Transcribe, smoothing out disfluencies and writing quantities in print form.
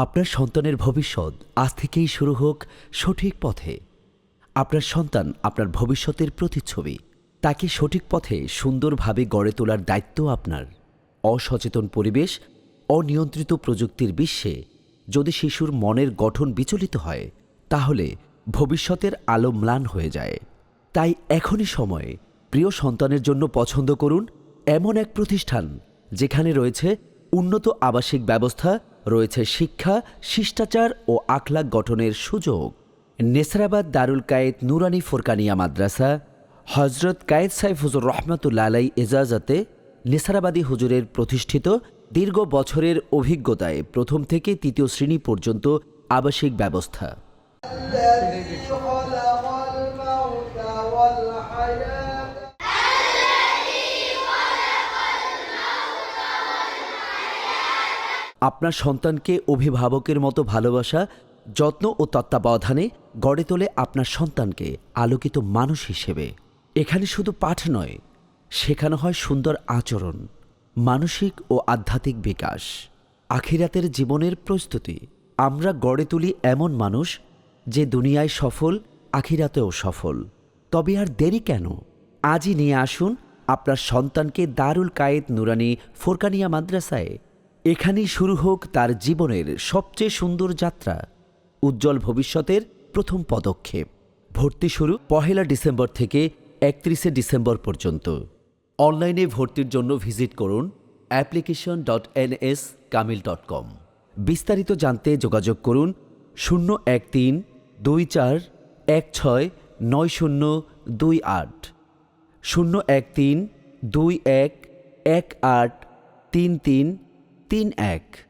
আপনার সন্তানের ভবিষ্যৎ আজ থেকেই শুরু হোক সঠিক পথে। আপনার সন্তান আপনার ভবিষ্যতের প্রতিচ্ছবি। তাকে সঠিক পথে সুন্দরভাবে গড়ে তোলার দায়িত্ব আপনার। অসচেতন পরিবেশ, অনিয়ন্ত্রিত প্রযুক্তির বিশ্বে যদি শিশুর মনের গঠন বিচলিত হয়, তাহলে ভবিষ্যতের আলো ম্লান হয়ে যায়। তাই এখনই সময় প্রিয় সন্তানের জন্য পছন্দ করুন এমন এক প্রতিষ্ঠান যেখানে রয়েছে উন্নত আবাসিক ব্যবস্থা, রয়েছে শিক্ষা, শিষ্টাচার ও আখলাক গঠনের সুযোগ। নেসরাবাদ দারুল কায়েত নুরানি ফুরকানিয়া মাদ্রাসা, হজরত কায়েদ সাইফ হুজুর রহমতুল্লাহ আলাই এজাজতে নেসারাবাদী হুজুরের প্রতিষ্ঠিত দীর্ঘ বছরের অভিজ্ঞতায় প্রথম থেকে তৃতীয় শ্রেণী পর্যন্ত আবাসিক ব্যবস্থা। আপনার সন্তানকে অভিভাবকের মতো ভালোবাসা, যত্ন ও তত্ত্বাবধানে গড়ে তোলে আপনার সন্তানকে আলোকিত মানুষ হিসেবে। এখানে শুধু পাঠ নয়, শেখানো হয় সুন্দর আচরণ, মানসিক ও আধ্যাত্মিক বিকাশ, আখিরাতের জীবনের প্রস্তুতি। আমরা গড়ে তুলি এমন মানুষ যে দুনিয়ায় সফল, আখিরাতেও সফল। তবে আর দেরি কেন? আজই নিয়ে আসুন আপনার সন্তানকে দারুল কায়েত নুরানি ফুরকানিয়া মাদ্রাসায়। এখানেই শুরু হোক তার জীবনের সবচেয়ে সুন্দর যাত্রা, উজ্জ্বল ভবিষ্যতের প্রথম পদক্ষেপ। ভর্তি শুরু 1 ডিসেম্বর থেকে 31 ডিসেম্বর পর্যন্ত। অনলাইনে ভর্তির জন্য ভিজিট করুন application.nskamil.com। বিস্তারিত জানতে যোগাযোগ করুন 013-2416-9028, 013-21183331।